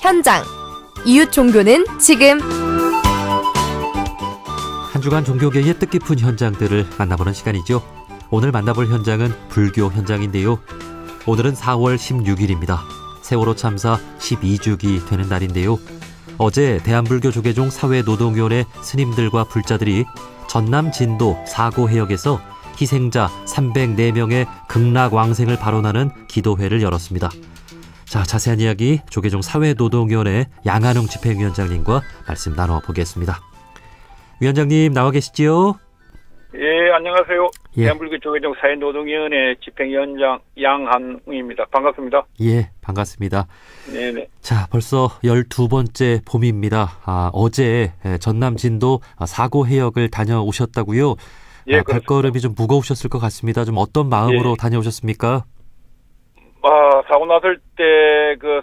현장. 이웃 종교는 지금. 한 주간 종교계의 뜻깊은 현장들을 만나보는 시간이죠. 오늘 만나볼 현장은 불교 현장인데요. 오늘은 4월 16일입니다. 세월호 참사 12주기 되는 날인데요. 어제 대한불교조계종 사회노동위원회 스님들과 불자들이 전남 진도 사고해역에서 희생자 304명의 극락왕생을 발언하는 기도회를 열었습니다. 자, 자세한 이야기 조계종 사회노동위원회 양한웅 집행위원장님과 말씀 나눠보겠습니다. 위원장님 나와 계시지요? 예, 안녕하세요. 예. 대한불교 조계종 사회노동위원회 집행위원장 양한웅입니다. 반갑습니다. 예, 반갑습니다. 네네. 자, 벌써 12번째 봄입니다. 어제 전남 진도 사고해역을 다녀오셨다고요? 예, 발걸음이 좀 무거우셨을 것 같습니다. 좀 어떤 마음으로 다녀오셨습니까? 사고 났을 때 그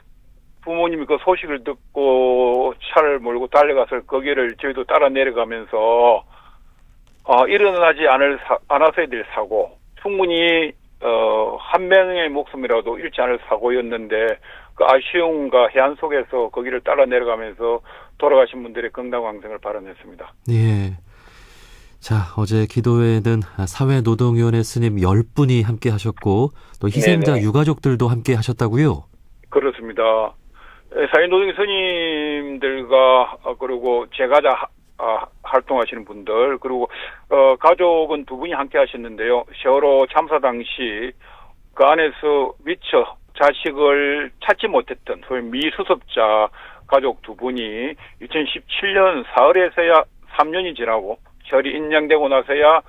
부모님이 그 소식을 듣고 차를 몰고 달려가서 거기를 저희도 따라 내려가면서 일어나지 않았어야 될 사고, 충분히 한 명의 목숨이라도 잃지 않을 사고였는데 그 아쉬움과 해안 속에서 거기를 따라 내려가면서 돌아가신 분들의 건강왕생을 발언했습니다. 예. 자, 어제 기도회에는 사회노동위원회 스님 10분이 함께 하셨고 또 희생자 네네. 유가족들도 함께 하셨다고요? 그렇습니다. 사회노동 스님들과 그리고 제가자 활동하시는 분들, 그리고 가족은 두 분이 함께 하셨는데요. 세월호 참사 당시 그 안에서 미처 자식을 찾지 못했던 소위 미수습자 가족 두 분이 2017년 사흘에서야 3년이 지나고 결이 인양되고 나서야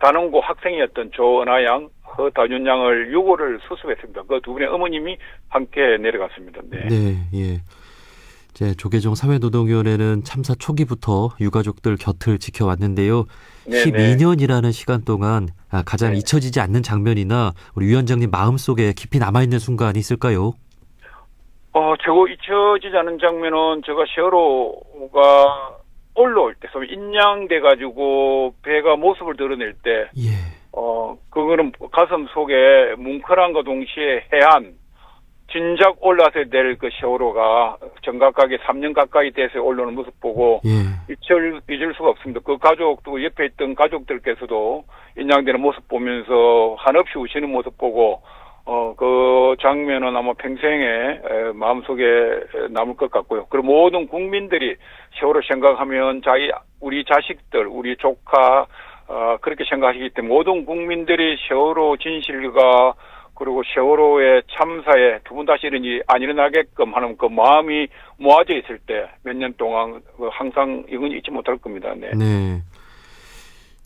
단원고 학생이었던 조은하 양, 허다윤 양을 유고를 수습했습니다. 그 두 분의 어머님이 함께 내려갔습니다. 네. 네, 예. 이제 조계종 사회노동위원회는 참사 초기부터 유가족들 곁을 지켜왔는데요. 네네. 12년이라는 시간 동안 가장 네. 잊혀지지 않는 장면이나 우리 위원장님 마음속에 깊이 남아있는 순간이 있을까요? 저거 잊혀지지 않은 장면은 제가 세월호가 올라올 때, 소위 인양돼가지고 배가 모습을 드러낼 때, 예. 그거는 가슴 속에 뭉클함과 동시에 해안, 진작 올라서야 될 그 세월호가 정각하게 3년 가까이 돼서 올라오는 모습 보고 예. 잊을 수가 없습니다. 그 가족도 옆에 있던 가족들께서도 인양되는 모습 보면서 한없이 우시는 모습 보고 그 장면은 아마 평생에 마음속에 남을 것 같고요. 그리고 모든 국민들이 세월호 생각하면 우리 자식들, 우리 조카 그렇게 생각하시기 때문에 모든 국민들이 세월호 진실과 그리고 세월호의 참사에 두 번 다시 안 일어나게끔 하는 그 마음이 모아져 있을 때 몇 년 동안 항상 이건 잊지 못할 겁니다. 네. 네.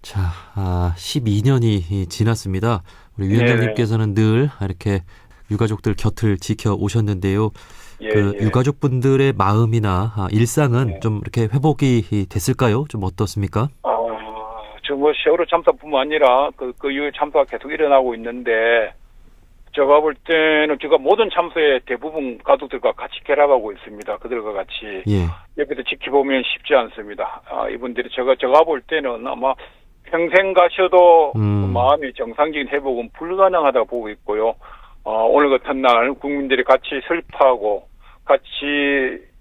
자, 12년이 지났습니다. 우리 위원장님께서는 늘 이렇게 유가족들 곁을 지켜 오셨는데요. 예, 그 예. 유가족분들의 마음이나 일상은 네. 좀 이렇게 회복이 됐을까요? 좀 어떻습니까? 정말 세월호 참사뿐만 아니라 그 이후에 참사가 계속 일어나고 있는데 제가 볼 때는 제가 모든 참사에 대부분 가족들과 같이 결합하고 있습니다. 그들과 같이. 예. 옆에서 지켜보면 쉽지 않습니다. 이분들이 제가 볼 때는 아마 평생 가셔도 그 마음의 정상적인 회복은 불가능하다고 보고 있고요. 오늘 같은 날 국민들이 같이 슬퍼하고 같이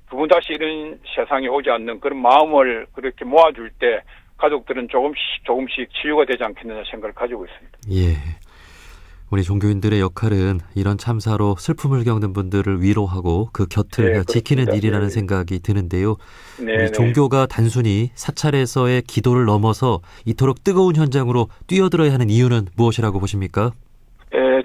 두 번 다시 이런 세상에 오지 않는 그런 마음을 그렇게 모아줄 때 가족들은 조금씩 치유가 되지 않겠느냐 생각을 가지고 있습니다. 예. 우리 종교인들의 역할은 이런 참사로 슬픔을 겪는 분들을 위로하고 그 곁을 네, 지키는 그렇습니다. 일이라는 네. 생각이 드는데요. 네, 우리 종교가 단순히 사찰에서의 기도를 넘어서 이토록 뜨거운 현장으로 뛰어들어야 하는 이유는 무엇이라고 보십니까?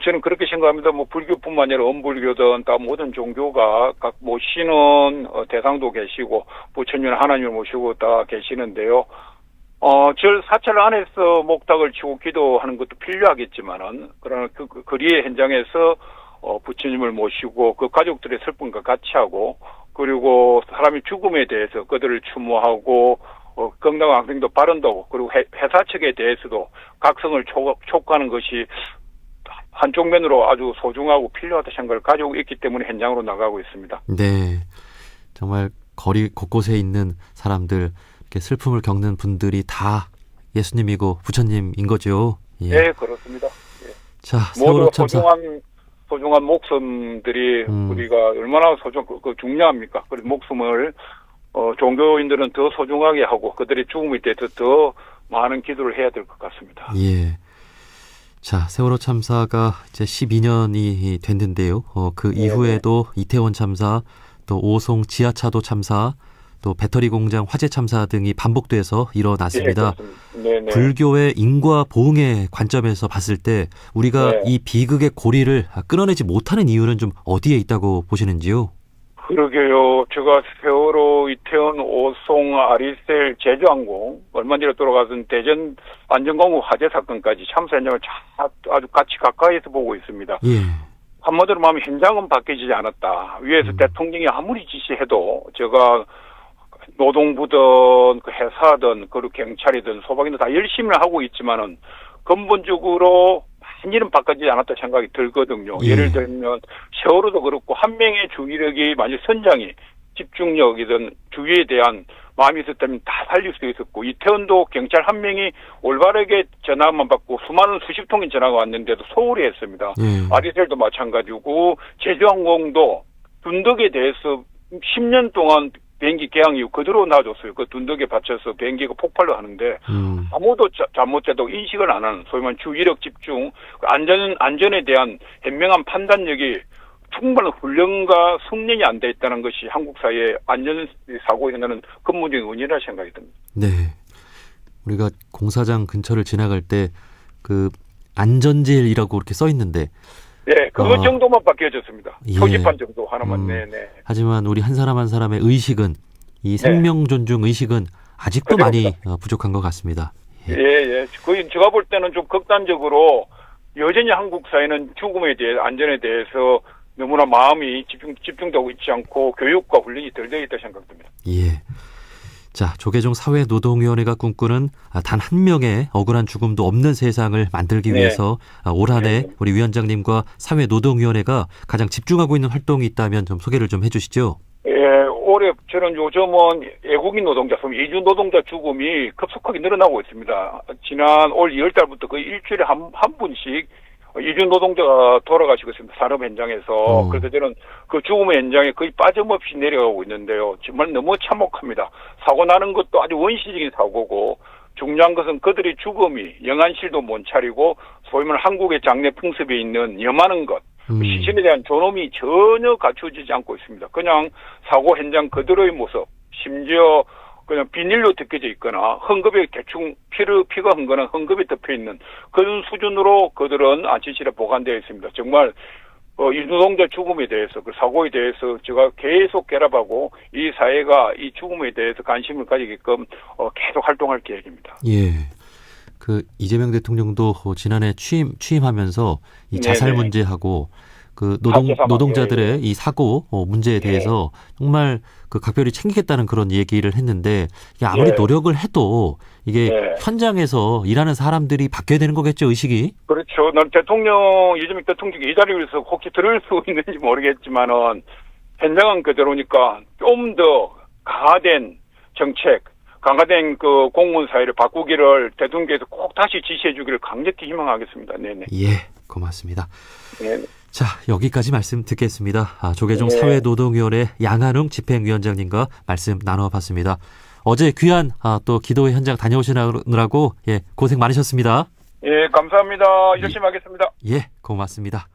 저는 그렇게 생각합니다. 불교뿐만 아니라 엄불교든 다 모든 종교가 각 모시는 대상도 계시고 부처님 하나님을 모시고 다 계시는데요. 절 사찰 안에서 목탁을 치고 기도하는 것도 필요하겠지만은 그러나 그 거리의 현장에서 부처님을 모시고 그 가족들의 슬픔과 같이 하고 그리고 사람의 죽음에 대해서 그들을 추모하고 건강왕생도 발언도 그리고 회사 측에 대해서도 각성을 촉구하는 것이 한쪽 면으로 아주 소중하고 필요하다 생각을 가지고 있기 때문에 현장으로 나가고 있습니다. 네, 정말 거리 곳곳에 있는 사람들, 이렇게 슬픔을 겪는 분들이 다 예수님이고 부처님인 거죠. 예. 네, 그렇습니다. 예. 자, 모두 세월호 참사. 소중한 소중한 목숨들이 우리가 얼마나 중요합니까? 그래서 목숨을 종교인들은 더 소중하게 하고 그들의 죽음에 대해서 더 많은 기도를 해야 될 것 같습니다. 예. 자, 세월호 참사가 이제 12년이 됐는데요. 그 이후에도 이태원 참사, 또 오송 지하차도 참사, 또 배터리 공장 화재 참사 등이 반복돼서 일어났습니다. 네네. 불교의 인과 보응의 관점에서 봤을 때 우리가 이 비극의 고리를 끊어내지 못하는 이유는 좀 어디에 있다고 보시는지요? 그러게요. 제가 세월호, 이태원, 오송, 아리셀, 제주항공, 얼마 전에 돌아가신 대전 안전공무 화재 사건까지 참사 현장을 아주 같이 가까이서 보고 있습니다. 예. 한마디로 말하면 현장은 바뀌지 않았다. 위에서 대통령이 아무리 지시해도 제가 노동부든 그 회사든 그리고 경찰이든 소방이든 다 열심히 하고 있지만은 근본적으로 많은 일은 바뀌지 않았다 생각이 들거든요. 예. 예를 들면 세월호도 그렇고 한 명의 주의력이 만약 선장이 집중력이든 주의에 대한 마음이 있었다면 다 살릴 수 있었고 이태원도 경찰 한 명이 올바르게 전화만 받고 수많은 수십 통의 전화가 왔는데도 소홀히 했습니다. 아리셀도 마찬가지고 제주항공도 둔덕에 대해서 10년 동안 비행기 개항 이후 그대로 놔줬어요. 그 둔덕에 받쳐서 비행기가 폭발을 하는데 아무도 잘못해도 인식을 안 하는 소위 말하는 주의력 집중, 안전에 대한 현명한 판단력이 충분한 훈련과 숙련이 안 돼 있다는 것이 한국 사회의 안전사고에 대한 근본적인 원인이라 생각이 듭니다. 네. 우리가 공사장 근처를 지나갈 때 그 안전제일이라고 이렇게 써 있는데 네, 그것 정도만 바뀌어졌습니다. 예. 표지판 정도 하나만. 네네. 하지만 우리 한 사람 한 사람의 의식은 이 생명 존중 의식은 아직도 많이 부족한 것 같습니다. 예. 거의 제가 볼 때는 좀 극단적으로 여전히 한국 사회는 죽음에 대해 안전에 대해서 너무나 마음이 집중되고 있지 않고 교육과 훈련이 덜 되어 있다 생각됩니다. 예. 자, 조계종 사회노동위원회가 꿈꾸는 단 한 명의 억울한 죽음도 없는 세상을 만들기 위해서 올 한 해 우리 위원장님과 사회노동위원회가 가장 집중하고 있는 활동이 있다면 좀 소개를 좀 해주시죠. 예, 올해 저는 요즘은 외국인 노동자, 이주 노동자 죽음이 급속하게 늘어나고 있습니다. 지난 올 2월 달부터 거의 일주일에 한 분씩 이주 노동자가 돌아가시고 있습니다. 산업 현장에서. 그래서 저는 그 죽음의 현장에 거의 빠짐없이 내려가고 있는데요. 정말 너무 참혹합니다. 사고 나는 것도 아주 원시적인 사고고 중요한 것은 그들의 죽음이 영안실도 못 차리고 소위 말하는 한국의 장례 풍습에 있는 염하는 것. 시신에 대한 존엄이 전혀 갖춰지지 않고 있습니다. 그냥 사고 현장 그대로의 모습, 심지어 그냥 비닐로 덮여져 있거나 헝겊에 대충 피가 흥건한 헝겊에 덮여 있는 그런 수준으로 그들은 안치실에 보관되어 있습니다. 정말 이 노동자 죽음에 대해서 그 사고에 대해서 제가 계속 결합하고 이 사회가 이 죽음에 대해서 관심을 가지게끔 계속 활동할 계획입니다. 예. 그 이재명 대통령도 지난해 취임하면서 이 자살 문제하고 그 노동자들의 이 사고 문제에 대해서 정말 그 각별히 챙기겠다는 그런 얘기를 했는데 이게 아무리 노력을 해도 이게 현장에서 일하는 사람들이 바뀌어야 되는 거겠죠, 의식이? 그렇죠. 난 이재명 대통령이 이 자리에서 혹시 들을 수 있는지 모르겠지만은 현장은 그대로니까 좀 더 강화된 정책, 강화된 그 공무원 사회를 바꾸기를 대통령께서 꼭 다시 지시해 주기를 강력히 희망하겠습니다. 네네. 예, 고맙습니다. 네. 자, 여기까지 말씀 듣겠습니다. 조계종 사회노동위원회 양한웅 집행위원장님과 말씀 나눠봤습니다. 어제 귀한 또 기도회 현장 다녀오시느라고 고생 많으셨습니다. 예, 감사합니다. 열심히 하겠습니다. 예, 고맙습니다.